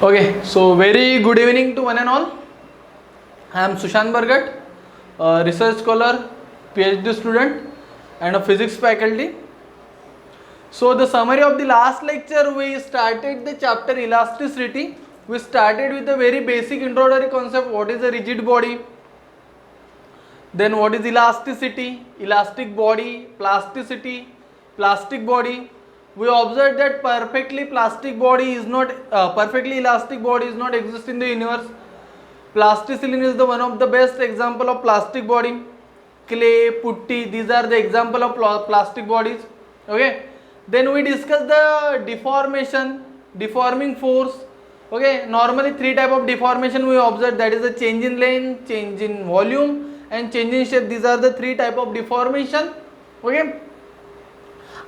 Okay, so very good evening to one and all. I am Sushant Bargat, a research scholar, PhD student, and a physics faculty. So the summary of the last lecture, we started the chapter elasticity. We started with a very basic introductory concept: what is a rigid body, then what is elasticity, elastic body, plasticity, plastic body. We observed that perfectly elastic body is not exist in the universe. Plasticine is the one of the best example of plastic body. Clay, putty, these are the example of plastic bodies. Okay. Then we discuss the deformation, deforming force. Okay. Normally three type of deformation we observe, that is the change in length, change in volume, and change in shape. These are the three type of deformation. Okay.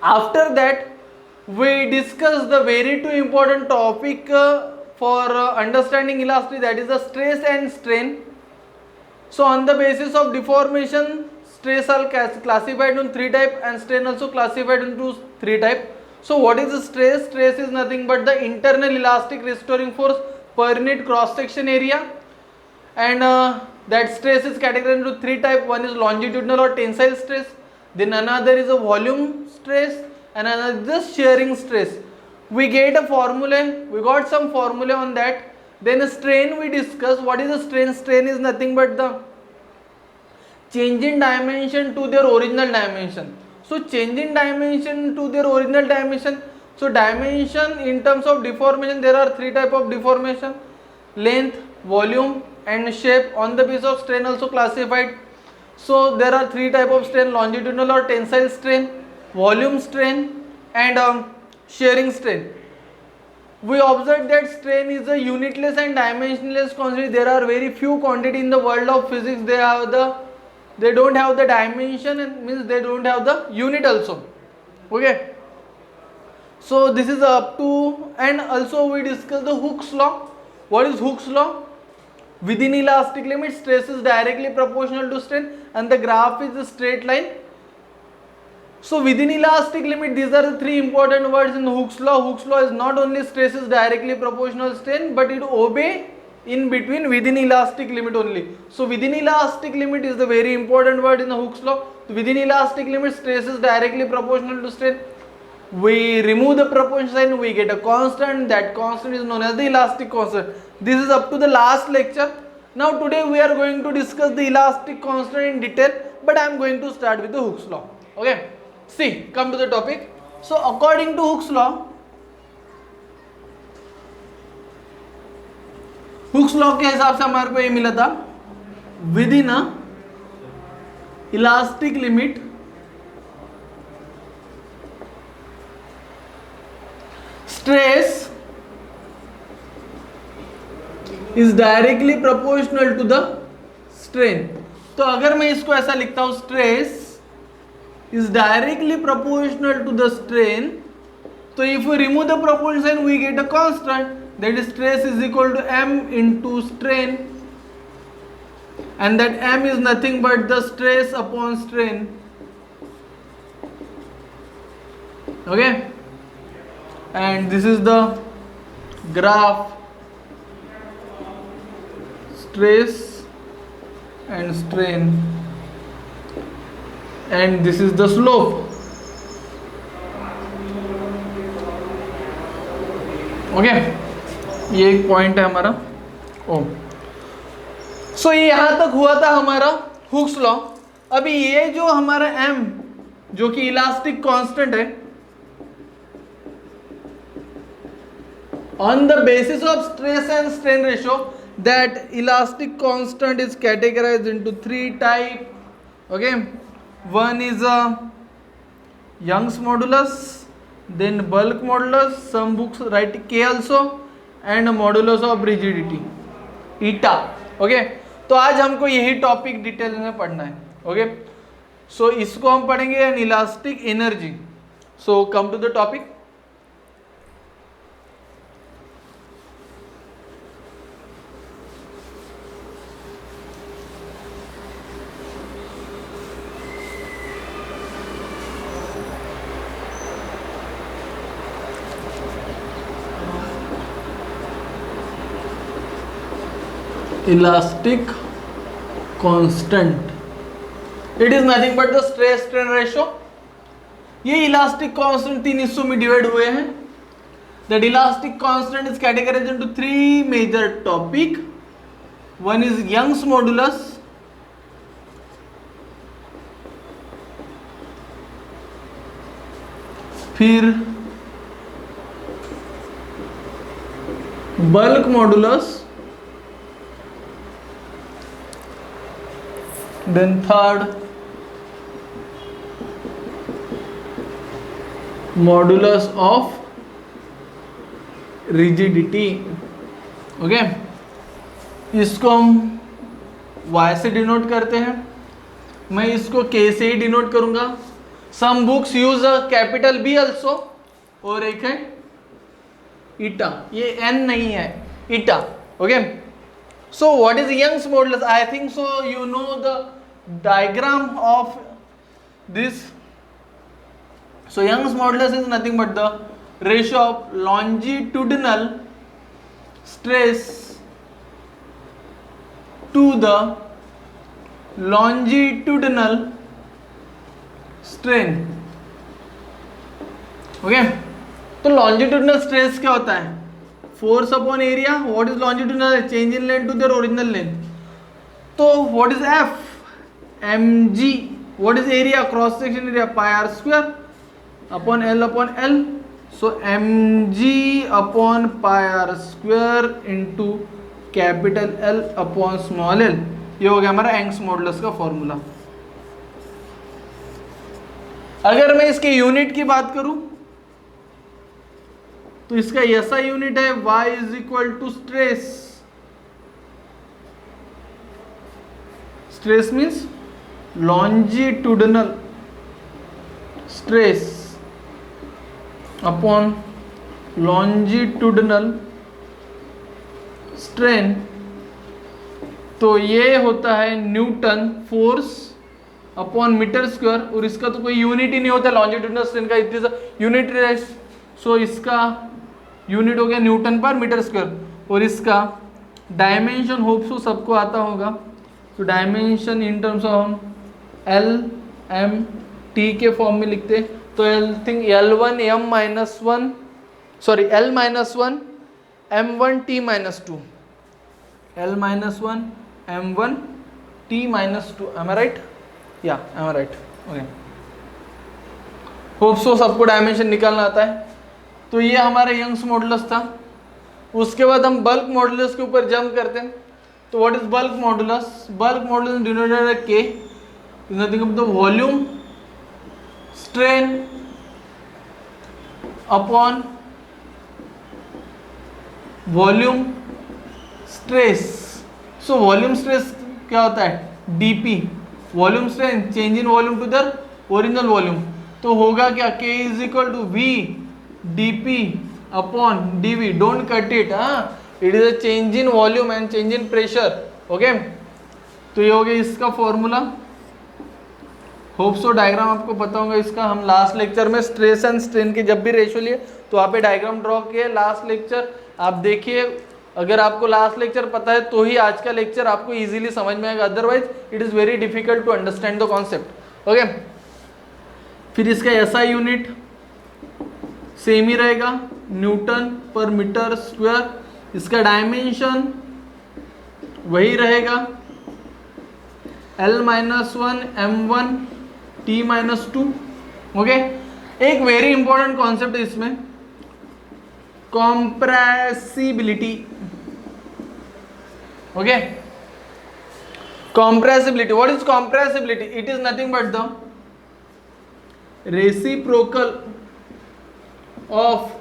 After that, we discuss the very two important topic for understanding elasticity, that is the stress and strain. So on the basis of deformation, stress are classified in three type and strain also classified into three type. So what is the stress? Stress is nothing but the internal elastic restoring force per unit cross section area, and that stress is categorized into three type. One is longitudinal or tensile stress, then another is a volume stress, and another is the shearing stress. We get a formula, we got some formula on that. Then a strain we discuss. What is a strain? Strain is nothing but the change in dimension to their original dimension. So change in dimension to their original dimension. So dimension in terms of deformation, there are three type of deformation: length, volume, and shape. On the basis of strain also classified. So there are three type of strain: longitudinal or tensile strain, volume strain, and shearing strain. We observed that strain is a unitless and dimensionless quantity. There are very few quantity in the world of physics. They don't have the dimension, and means they don't have the unit also. Okay. So this is up to, and also we discuss the Hooke's law. What is Hooke's law? Within elastic limit, stress is directly proportional to strain, and the graph is a straight line. So within elastic limit, these are the three important words in Hooke's law. Hooke's law is not only stress is directly proportional to strain, but it obey in between within elastic limit only. So within elastic limit is the very important word in the Hooke's law. Within elastic limit, stress is directly proportional to strain. We remove the proportion sign, we get a constant. That constant is known as the elastic constant. This is up to the last lecture. Now today we are going to discuss the elastic constant in detail, but I am going to start with the Hooke's law. Okay. See, come to the topic. So according to Hooke's law, Hooke's law के हिसाब से हमारे को ये मिला था, within a elastic limit stress is directly proportional to the strain. तो अगर मैं इसको ऐसा लिखता हूं, stress is directly proportional to the strain. So if we remove the proportion sign, we get a constant, that is stress is equal to m into strain, and that m is nothing but the stress upon strain. Okay, and this is the graph, stress and strain, and this is the slope. Okay, ये एक point है हमारा. ओ सो ये यहां तक हुआ था हमारा हुक्स लॉ. अभी ये जो हमारा m जो कि इलास्टिक कांस्टेंट है, on the basis of stress and strain ratio, that elastic constant is categorized into three type. Okay, one is a Young's modulus, then bulk modulus, some books write K also, and a modulus of rigidity, eta. Okay, तो आज हमको यही topic detail में पढ़ना है. Okay, सो इसको हम पढ़ेंगे an elastic energy. So come to the topic. Elastic constant, it is nothing but the stress strain ratio. ये इलास्टिक कांस्टेंट 3 हिस्सों में डिवाइड हुए हैं। That elastic constant is categorised into 3 major topic. One is Young's modulus, फिर bulk modulus, then third modulus of rigidity. Okay, इसको हम y से denote करते हैं, मैं इसको k से ही डिनोट करूंगा। Some books use a capital B also, और एक है ईटा, ये n नहीं है, eta. Okay, so what is Young's modulus? I think so you know the diagram of this. So Young's modulus is nothing but the ratio of longitudinal stress to the longitudinal strain। Okay, तो longitudinal stress क्या होता है? Force upon area. What is longitudinal? Change in length to their original length. तो what is F? mg। What is area? Cross section area pi r square upon L। So mg upon pi r square into capital L upon small l। ये हो गया हमारा Young's modulus का formula. अगर मैं इसके unit की बात करूं तो इसका ऐसा यूनिट है y is equal to stress. Stress means longitudinal stress upon longitudinal strain. तो ये होता है newton force upon metre square, और इसका तो कोई यूनिट ही नहीं होता लॉन्जिट्यूडिनल स्ट्रेन का, it is unitless. So इसका यूनिट हो गया न्यूटन पर मीटर स्क्वायर, और इसका डायमेंशन होप सो सबको आता होगा। तो डायमेंशन इन टर्म्स ऑफ हम एल एम टी के फॉर्म में लिखते, तो I think L1 m minus 1 sorry L minus 1 m1 t minus 2, L minus 1 m1 t minus 2। Am I right? या am I right? Okay, hope so सबको dimension निकालना आता है। तो ये हमारा यंग्स मॉडुलस था। उसके बाद हम बल्क मॉडुलस के ऊपर जंप करते हैं। तो what is bulk modulus? Bulk modulus denoted by K, is nothing but the volume strain upon volume stress. So volume stress क्या होता है? dp, volume strain change in volume to their original volume. तो होगा क्या? K is equal to V dp upon dv। Don't cut it, it is a change in volume and change in pressure. Okay, तो ये हो गया इसका formula. Hope so diagram आपको पता होगा इसका। हम लास्ट लेक्चर में स्ट्रेस एंड स्ट्रेन के जब भी रेशियो लिए तो वहाँ पे डायग्राम ड्रॉ किए लास्ट लेक्चर। आप देखिए, अगर आपको लास्ट लेक्चर पता है तो ही आज का लेक्चर आपको इजीली समझ में आएगा, otherwise it is very difficult to understand the concept. Okay, फिर इसका एसआई यूनिट सेम ही रहेगा, न्यूटन पर मीटर स्क्वायर। इसका डायमेंशन वही रहेगा, L minus 1 m1 t minus 2। Okay, एक वेरी इंपॉर्टेंट कॉन्सेप्ट है इसमें, compressibility. Okay, compressibility. What is compressibility? It is nothing but the reciprocal of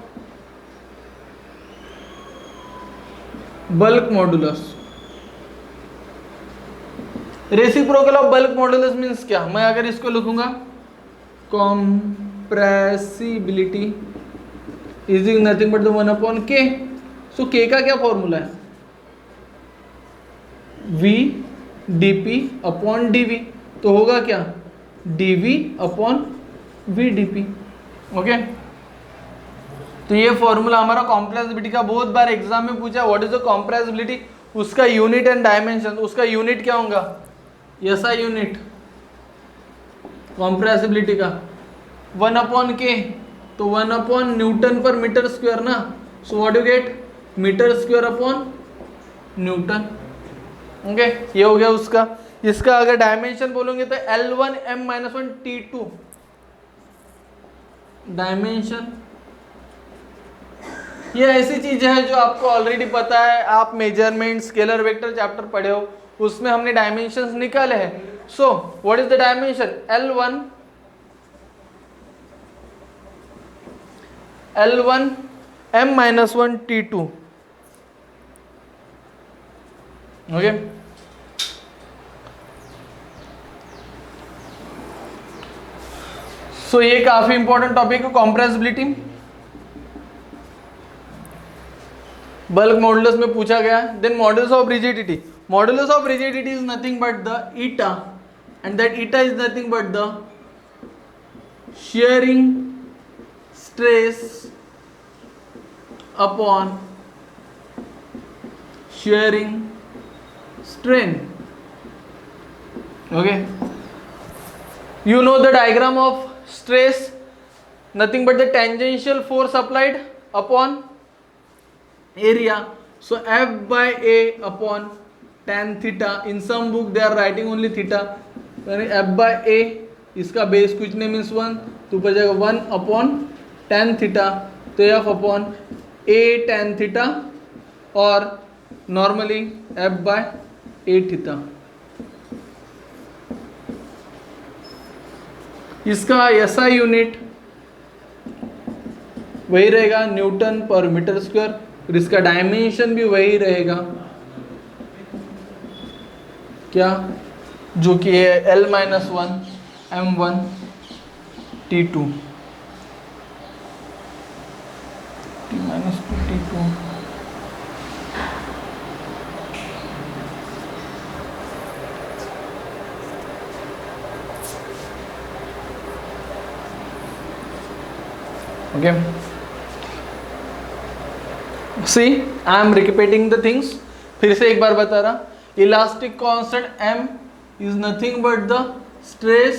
bulk modulus. Reciprocal of bulk modulus means क्या? मैं अगर इसको लिखूंगा compressibility is nothing but the 1 upon K। So K का क्या formula है? V dp upon dv। तो होगा क्या? dv upon v dp। Okay, तो ये फॉर्मूला हमारा कॉम्प्रेसिबिलिटी का बहुत बार एग्जाम में पूछा। What is the compressibility? उसका यूनिट एंड डायमेंशन, उसका यूनिट क्या होगा, SI यूनिट कॉम्प्रेसिबिलिटी का 1/K, तो 1 न्यूटन पर मीटर स्क्वायर ना, so what you get, metre square upon newton. Okay, ये हो गया उसका। इसका अगर डायमेंशन बोलोगे तो L1 M-1 T2 डायमेंशन। ये ऐसी चीजें हैं जो आपको ऑलरेडी पता है, आप मेजरमेंट स्केलर वेक्टर चैप्टर पढ़े हो, उसमें हमने डायमेंशंस निकाले हैं। So what is the dimension, L1 M-1 T2। Okay, so ये काफी इंपॉर्टेंट टॉपिक है कॉम्प्रेसिबिलिटी। बल्क मॉडुलस में पूछा गया। Then modulus of rigidity, modulus of rigidity is nothing but the eta, and that eta is nothing but the shearing stress upon shearing strain. Okay, you know the diagram of stress, nothing but the tangential force applied upon area. So F by A upon tan theta. In some book they are writing only theta. F by A, इसका base कुछ नहीं means 1, तो ऊपर जाएगा 1 upon tan theta, तो F upon A tan theta और normally F by A theta. इसका SI unit वही रहेगा न्यूटन पर मीटर स्क्वायर, और इसका डायमेंशन भी वही रहेगा क्या, जो कि है L-1 M-1 T2 T-2 T2। Okay, see I am repeating the things, फिर से एक बार बता रहा, elastic constant M is nothing but the stress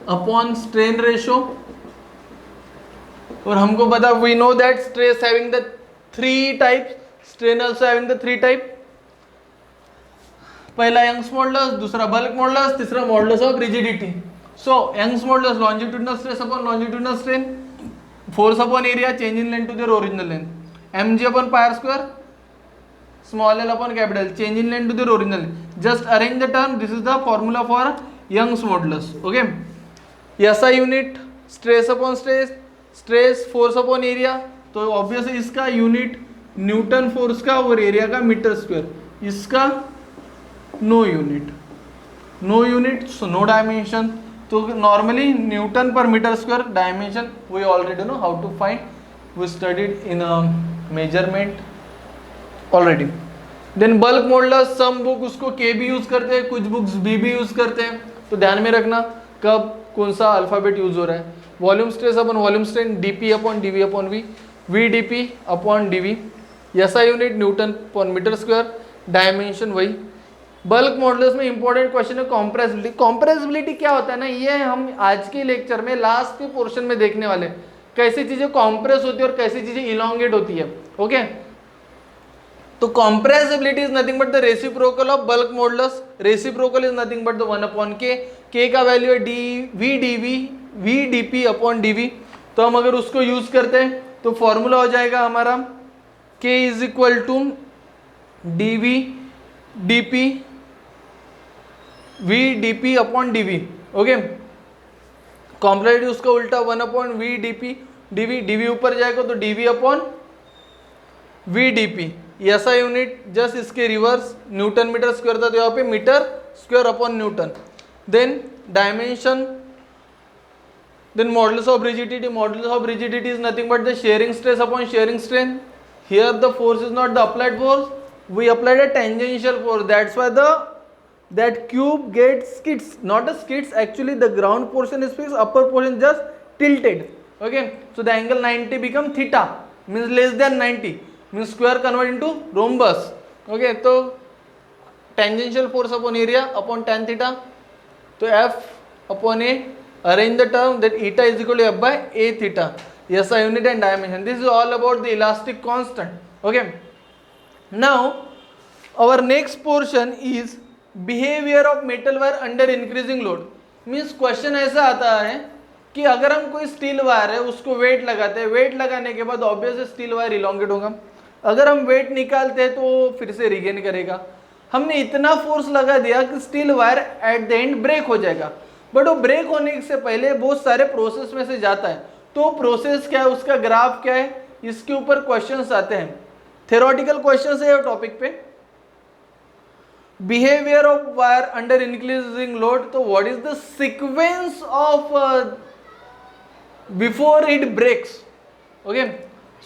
upon strain ratio, और हमको पता, we know that stress having the 3 types, strain also having the 3 type, पहला Young's modulus, दूसरा बल्क मॉडुलस, तीसरा modulus of rigidity. So Young's modulus longitudinal stress upon longitudinal strain, force upon area change in length to their original length, mg upon pi r square small l upon capital change in length to their original. Just arrange the term, this is the formula for Young's modulus. Okay, SI unit stress upon stress, stress force upon area, तो obviously इसका unit Newton force का और area का metre square, इसका no unit so no dimension, तो normally newton per metre square, dimension we already know how to find, we studied in measurement already. Then bulk modulus, some book उसको K भी use करते हैं, कुछ books B भी use करते हैं, तो ध्यान में रखना कब कौन सा अल्फाबेट यूज हो रहा है। Volume stress upon volume strain dP upon dV upon V, VdP upon dV, SI unit Newton per metre square, dimension वही। बल्क मॉडुलस में इंपॉर्टेंट क्वेश्चन है कॉम्प्रेसिबिलिटी। कॉम्प्रेसिबिलिटी क्या होता है ना, ये हम आज के लेक्चर में लास्ट के पोर्शन में देखने वाले, कैसी चीजें कॉम्प्रेस होती है और कैसी चीजें इलोंगेट होती है। ओके, तो compressibility is nothing but the reciprocal of bulk modulus, reciprocal is nothing but the 1/K, K का वैल्यू है VdP अपॉन dV, तो हम अगर उसको यूज करते हैं तो फॉर्मूला हो जाएगा हमारा K is equal to dV dP VdP upon dV। Okay, complexity उसका उल्टा 1/VdP dV, dV ऊपर जाएगा तो dV upon VdP। SI unit just इसके रिवर्स, न्यूटन मीटर स्क्वायर था तो यहाँ पे metre square upon newton. Then dimension, then modulus of rigidity, modulus of rigidity is nothing but the shearing stress upon shearing strain. Here the force is not the applied force, we applied a tangential force, that's why that cube gets skids, not a skids, actually the ground portion is fixed, upper portion just tilted. Okay, so the angle 90 become theta, means less than 90, means square convert into rhombus, okay, तो tangential force upon area upon tan theta, तो F upon A, arrange the term that eta is equal to F by A theta. Yes, a unit and dimension. This is all about the elastic constant. Okay. Now our next portion is behavior of metal wire under increasing load. Means question ऐसा आता है कि अगर हम कोई steel wire है उसको wait लगाते हैं, वेट लगाने के बाद ऑब्वियसली स्टील वायर इलोंगेट होगा, अगर हम वेट निकालते हैं तो फिर से रिगेन करेगा। हमने इतना फोर्स लगा दिया कि steel wire at the end break हो जाएगा, बट वो ब्रेक होने से पहले बहुत सारे प्रोसेस में से जाता है। तो प्रोसेस क्या है, उसका ग्राफ क्या है, इसके ऊपर क्वेश्चंस आते हैं, थ्योरेटिकल क्वेश्चंस है टॉपिक पे। Behaviour of wire under increasing load, तो what is the sequence of before it breaks. Okay,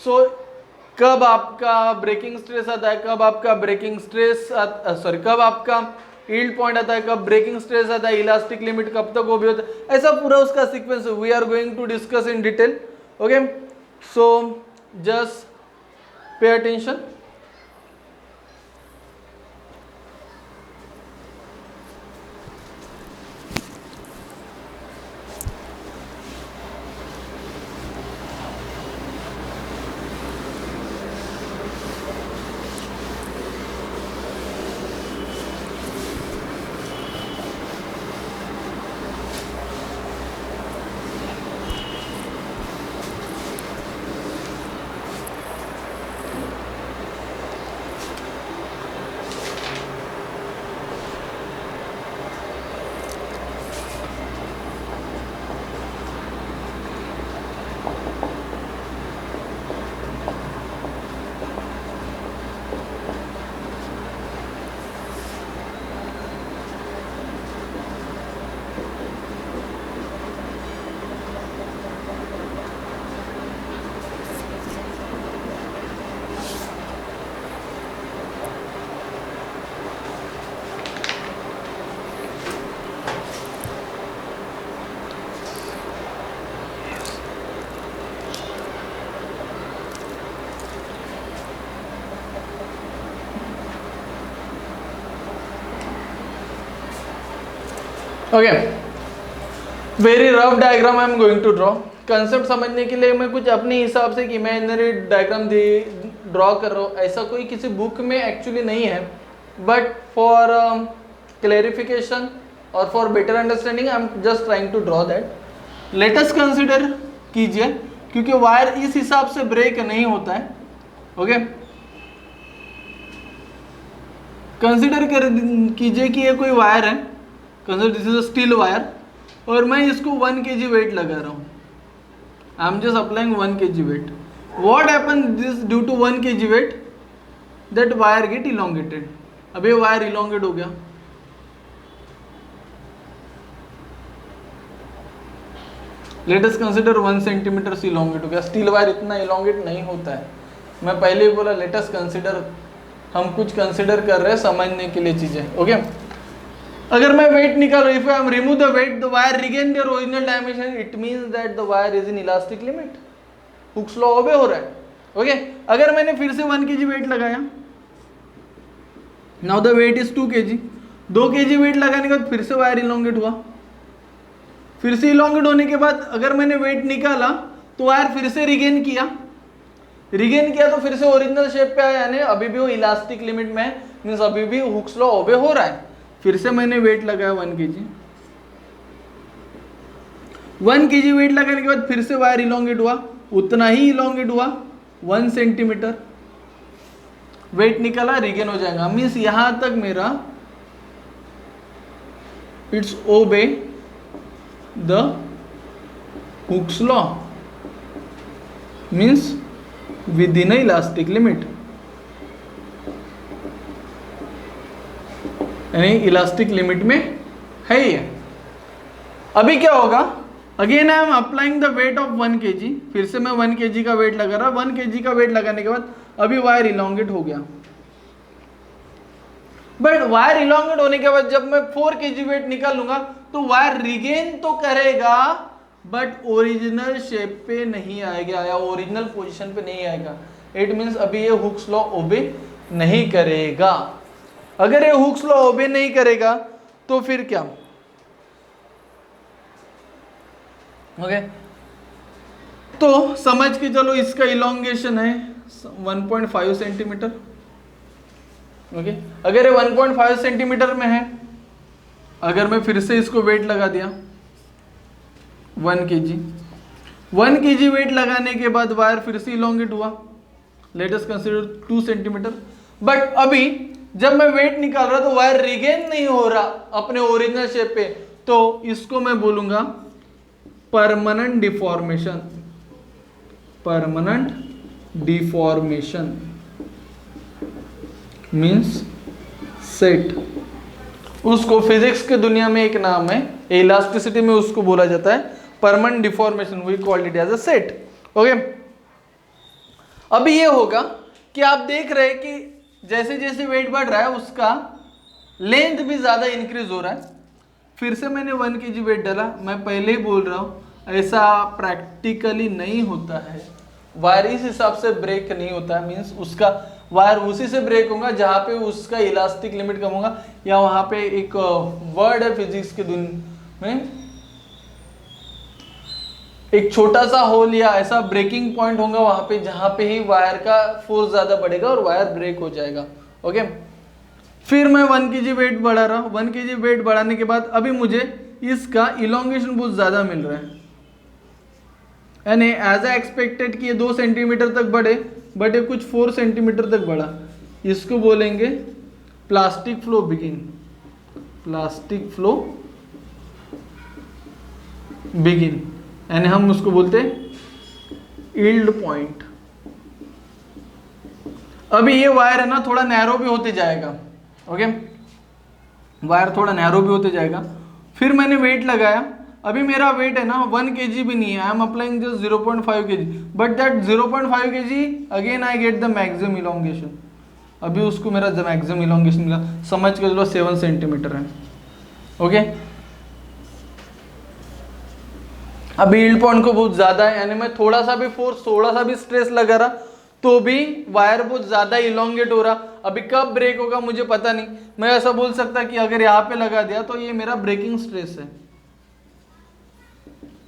so कब आपका ब्रेकिंग स्ट्रेस आता है, कब आपका ब्रेकिंग स्ट्रेस कब आपका यील्ड पॉइंट आता है, कब ब्रेकिंग स्ट्रेस आता है, इलास्टिक लिमिट कब तक ओबे होता है, ऐसा पूरा उसका sequence we are going to discuss in detail. Okay, so just pay attention. Okay, very rough diagram I am going to draw. Concept समझने के लिए मैं कुछ अपने हिसाब से इमेजिनरी डायग्राम ड्रॉ कर रहा हूँ, ऐसा कोई किसी बुक में एक्चुअली नहीं है, बट फॉर क्लैरिफिकेशन और for better understanding I am just trying to draw that. Let us consider कीजिए, क्योंकि वायर इस हिसाब से ब्रेक नहीं होता है। ओके, कंसिडर कर कीजिए कि ये कोई वायर है, consider this is a steel wire, और मैं इसको 1 kg वेट लगा रहा हूँ। I am just applying 1 kg weight. What happen this due to 1 kg weight, that wire get elongated. अब ये वायर इलोंगेट हो गया। लेट अस कंसिडर 1 सेंटीमीटर से इलोंगेट हो गया। स्टील वायर इतना इलोंगेट नहीं होता है, मैं पहले ही बोला लेट अस कंसिडर, हम कुछ कंसिडर कर रहे हैं समझने के लिए चीजें। ओके, अगर मैं वेट निकाल, if I am remove the weight, the wire regain their original dimension, it means that the wire is in elastic limit, Hooke's law obey हो रहा है। ओके, अगर मैंने फिर से 1 kg वेट लगाया, now the weight is 2 kg, 2 kg weight लगाने के बाद फिर से वायर इलोंगेट हुआ, फिर से इलोंगेट होने के बाद अगर मैंने वेट निकाला तो वायर फिर से रिगेन किया तो फिर से ओरिजिनल शेप पे आया, यानी अभी भी वो इलास्टिक लिमिट में है, मींस अभी भी हुक्स लॉ ओबे हो रहा है। फिर से मैंने वेट लगाया 1 kg, 1 kg वेट लगाने के बाद फिर से वायर इलोंगेट हुआ, उतना ही इलोंगेट हुआ 1 सेंटीमीटर, वेट निकाला, रिगेन हो जाएगा। मीन्स यहां तक मेरा it's obey the Hooke's law, means with in elastic limit, यानी इलास्टिक लिमिट में है ये। अभी क्या होगा, again I am applying the weight of 1 kg, फिर से मैं 1 kg का वेट लगा रहा, 1 kg का वेट लगाने के बाद अभी वायर इलोंगेट हो गया, बट वायर इलोंगेट होने के बाद जब मैं 4 kg वेट निकालूंगा तो वायर रिगेन तो करेगा बट ओरिजिनल शेप पे नहीं आएगा या ओरिजिनल पोजीशन पे नहीं आएगा। इट मींस अभी ये हुक्स लॉ ओबे नहीं करेगा। अगर ये हुक्स लॉ ओबे नहीं करेगा तो फिर क्या? ओके, तो समझ के चलो इसका इलोंगेशन है 1.5 सेंटीमीटर। ओके, अगर ये 1.5 सेंटीमीटर में है, अगर मैं फिर से इसको वेट लगा दिया 1 kg, 1 kg वेट लगाने के बाद वायर फिर से इलोंगेट हुआ, let us consider 2 centimetre. But अभी जब मैं वेट निकाल रहा तो वायर रिगेन नहीं हो रहा अपने ओरिजिनल शेप पे, तो इसको मैं बोलूंगा permanent deformation. Permanent deformation means set. उसको फिजिक्स के दुनिया में एक नाम है, इलास्टिसिटी में उसको बोला जाता है permanent deformation, we called it as a set. Okay, अभी ये होगा कि आप देख रहे हैं कि जैसे जैसे वेट बढ़ रहा है उसका लेंथ भी ज्यादा इंक्रीज हो रहा है। फिर से मैंने 1 kg वेट डाला, मैं पहले ही बोल रहा हूं ऐसा प्रैक्टिकली नहीं होता है। वायर इस हिसाब से ब्रेक नहीं होता है, मींस उसका वायर उसी से ब्रेक होगा जहां पे उसका इलास्टिक लिमिट कम होगा, या वहां पे एक वर्ड है फिजिक्स के दुनिया में, एक छोटा सा होल या ऐसा ब्रेकिंग पॉइंट होगा वहां पे जहां पे ही वायर का फोर्स ज्यादा बढ़ेगा और वायर ब्रेक हो जाएगा। ओके, फिर मैं 1 kg वेट बढ़ा रहा हूं, 1 kg वेट बढ़ाने के बाद अभी मुझे इसका इलोंगेशन बहुत ज्यादा मिल रहा है, यानी एज ए एक्सपेक्टेड कि ये 2 सेंटीमीटर तक बढ़े, बट ये कुछ 4 सेंटीमीटर तक बढ़ा। इसको बोलेंगे plastic flow begin. Plastic flow begin, यानी हम उसको बोलते हैं यील्ड पॉइंट। अभी ये वायर है ना थोड़ा नैरो भी होते जाएगा। ओके, वायर थोड़ा नैरो भी होते जाएगा। फिर मैंने वेट लगाया, अभी मेरा वेट है ना 1 kg भी नहीं है, I am applying just 0.5 kg, but that 0.5 kg again I get the maximum elongation. अभी उसको मेरा मैक्सिमम इलोंगेशन मिला, समझ के चलो 7 सेंटीमीटर है। ओके, अभी यील्ड पॉइंट को बहुत ज्यादा है, यानी मैं थोड़ा सा भी फोर्स, थोड़ा सा भी स्ट्रेस लगा रहा तो भी वायर बहुत ज्यादा इलोंगेट हो रहा। अभी कब ब्रेक होगा मुझे पता नहीं, मैं ऐसा बोल सकता कि अगर यहाँ पे लगा दिया तो ये मेरा ब्रेकिंग स्ट्रेस है,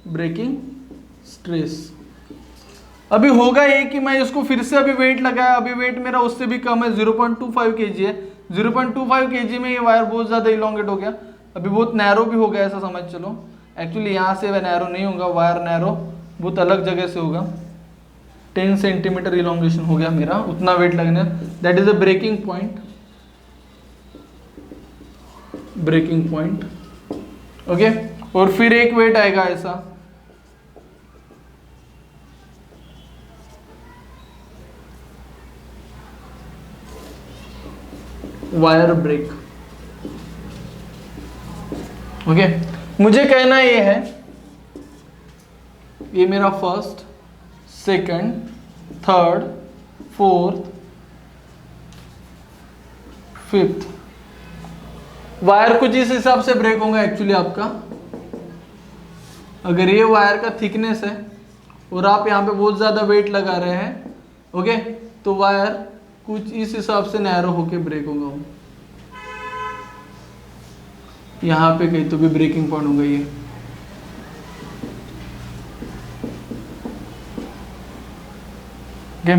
ब्रेकिंग स्ट्रेस। अभी होगा ये कि मैं इसको फिर से अभी वेट लगाया, अभी वेट मेरा उससे भी कम है, 0.25 kg है। 0.25 kg में ये वायर बहुत ज्यादा इलोंगेट हो गया, अभी बहुत नैरो भी हो गया, ऐसा समझ चलो। एक्चुअली यहाँ से वह नैरो नहीं होगा, वायर नैरो बहुत अलग जगह से होगा। 10 सेंटीमीटर इलोंगेशन हो गया मेरा, उतना वेट लगने, that is a breaking point. Breaking point. Okay, और फिर एक वेट आएगा ऐसा, वायर ब्रेक। ओके, मुझे कहना ये है, ये मेरा first, second, third, fourth, fifth wire कुछ इस हिसाब से ब्रेक होगा। एक्चुअली आपका अगर ये वायर का थिकनेस है और आप यहाँ पे बहुत ज्यादा वेट लगा रहे हैं, ओके, तो वायर कुछ इस हिसाब से नैरो होके ब्रेक होगा। यहाँ पे कहीं तो भी ब्रेकिंग पॉइंट होगा ये। ओके,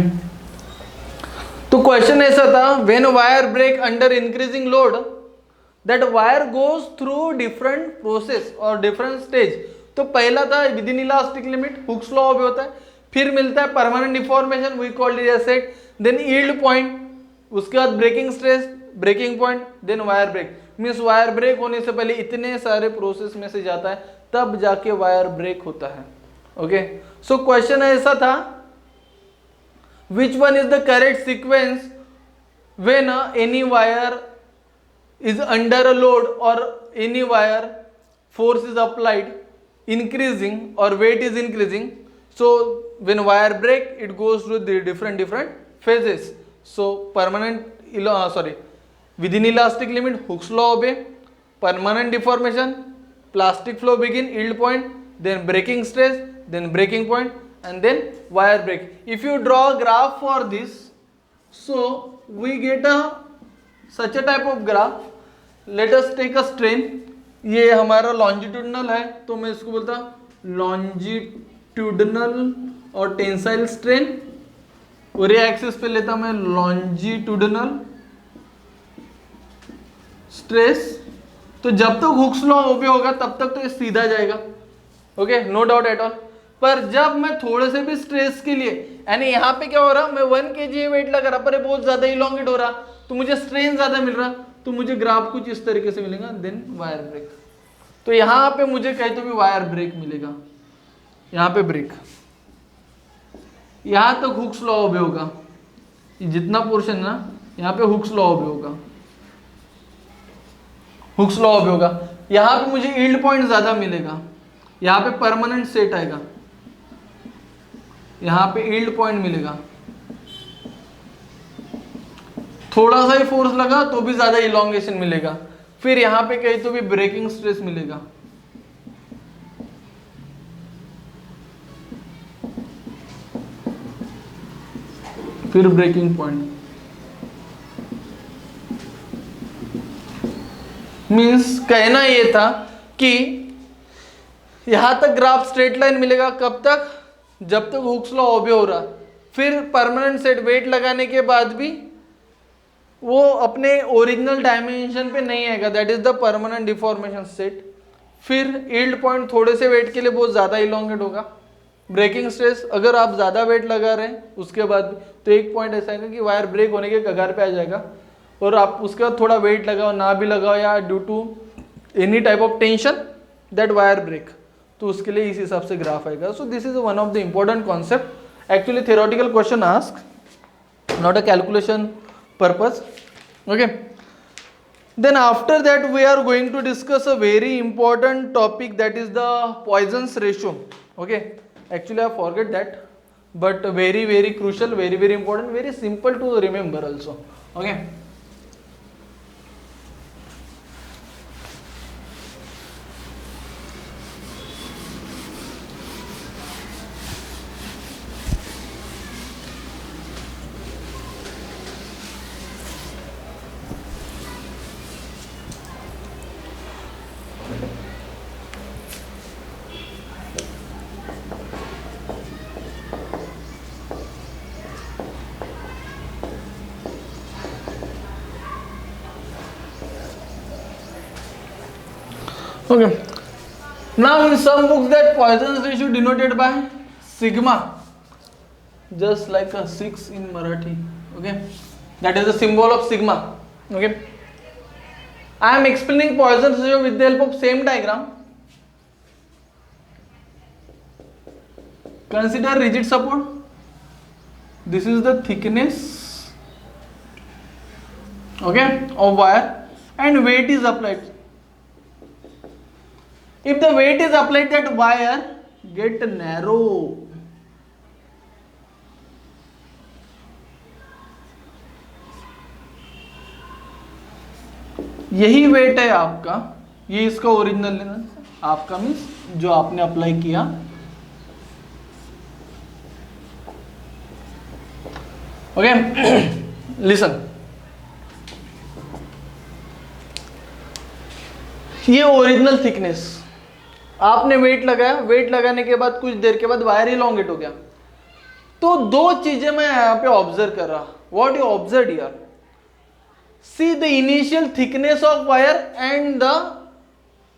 तो क्वेश्चन ऐसा था, when wire break under increasing load that wire goes through different process और डिफरेंट स्टेज। तो पहला था within elastic limit, Hooke's law भी होता है, फिर मिलता है permanent deformation, we called it as set, then yield point, उसके बाद breaking stress, breaking point, then wire break. Means wire break होने से पहले इतने सारे प्रोसेस में से जाता है, तब जाके वायर ब्रेक होता है। ओके, सो क्वेश्चन ऐसा था, which one is the correct sequence when any wire is under a load or any wire force is applied increasing or weight is increasing. So when wire break it goes through the different phases. So permanent within elastic limit, Hooke's law obey, permanent deformation, plastic flow begin, yield point, then breaking stress, then breaking point, and then wire break. If you draw a graph for this, so we get a such a type of graph. Let us take a strain. ये हमारा longitudinal है तो मैं इसको बोलता longitudinal और tensile strain. और ये एक्सिस पे लेता मैं लॉन्जिट्यूडनल स्ट्रेस. तो जब तक हुक्स लॉ ओबे होगा तब तक तो ये सीधा जाएगा. Okay, no doubt at all. पर जब मैं थोड़े से भी स्ट्रेस के लिए, यानी यहाँ पे क्या हो रहा, मैं 1 kg वेट लगा रहा पर ये बहुत ज्यादा इलॉन्गेट हो रहा तो मुझे स्ट्रेन ज्यादा मिल रहा, तो मुझे ग्राफ कुछ इस तरीके से मिलेगा. Then wire break. तो यहाँ पे मुझे कहीं तो भी वायर ब्रेक मिलेगा. यहाँ पे ब्रेक, यहां तक हुक्स लॉ ओबे होगा. जितना पोर्शन ना यहाँ पे हुक्स लॉ ओबे होगा, हुक्स लॉ ओबे होगा. यहाँ पे मुझे यील्ड पॉइंट ज्यादा मिलेगा. यहाँ पे परमानेंट सेट आएगा, यहाँ पे यील्ड पॉइंट मिलेगा. थोड़ा सा ही फोर्स लगा तो भी ज्यादा इलॉन्गेशन मिलेगा. फिर यहाँ पे कहीं तो भी ब्रेकिंग स्ट्रेस मिलेगा. फिर ब्रेकिंग पॉइंट. मीन्स कहना ये था कि यहां तक ग्राफ स्ट्रेट लाइन मिलेगा. कब तक? जब तक हुक्स लॉ ओबे हो रहा. फिर परमानेंट सेट वेट लगाने के बाद भी वो अपने ओरिजिनल डायमेंशन पे नहीं आएगा. That is the permanent deformation set. फिर यील्ड पॉइंट थोड़े से वेट के लिए बहुत ज्यादा इलॉन्गेट होगा. ब्रेकिंग स्ट्रेस अगर आप ज्यादा वेट लगा रहे हैं उसके बाद भी, तो एक पॉइंट ऐसा है कि वायर ब्रेक होने के कगार पे आ जाएगा. और आप उसके बाद थोड़ा वेट लगाओ ना भी लगाओ या due to any type of tension that wire break, तो उसके लिए इस हिसाब से ग्राफ आएगा. So this is one of the important concept. Actually theoretical question ask, not a calculation purpose. Okay, then after that we are going to discuss a very important topic, that is the Poisson's ratio. Okay, actually I forget that, but very very crucial, very very important, very simple to remember also. Okay, okay. Now in some books that Poisson's ratio denoted by sigma, just like a 6 in Marathi. Okay, that is the symbol of sigma. Okay, I am explaining Poisson's ratio with the help of same diagram. Consider rigid support. This is the thickness, okay, of wire, and weight is applied. If the weight is applied, that wire get narrow. यही wait है आपका, ये इसका original लेना आपका, means जो आपने apply किया. Okay, listen. ये ओरिजिनल थिकनेस, आपने वेट लगाया, वेट लगाने के बाद कुछ देर के बाद वायर इलॉन्गेट हो गया. तो दो चीजें मैं यहां पे ऑब्जर्व कर रहा. What you observe here? See the initial thickness of wire and the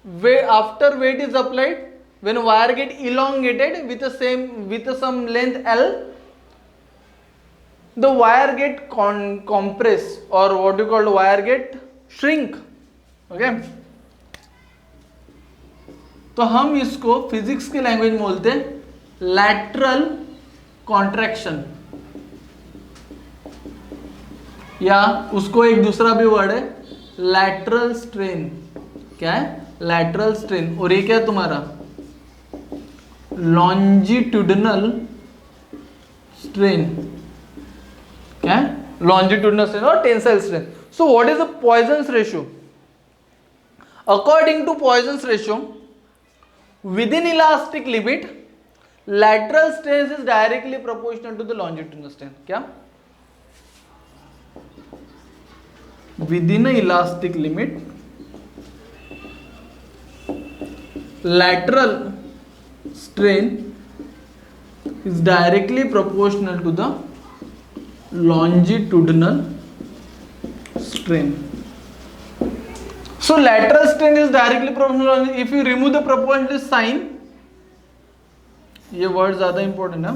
way after weight is applied, when wire get elongated with some length L, the wire get compress, or what you call wire get shrink. Okay, तो हम इसको physics के language में बोलते हैं lateral contraction, या उसको एक दूसरा भी वर्ड है लैटरल स्ट्रेन. क्या है? Lateral strain. और ये क्या है तुम्हारा? Longitudinal strain. क्या है? लॉन्जिट्यूडनल स्ट्रेन और tensile strain. So what is the Poisson's ratio? According to Poisson's ratio, within elastic limit, lateral stress is directly proportional to the longitudinal strain. क्या? within an elastic limit, lateral strain is directly proportional to the longitudinal strain. So lateral strain is directly proportional. If you remove the proportional sign, ये word ज़्यादा important है.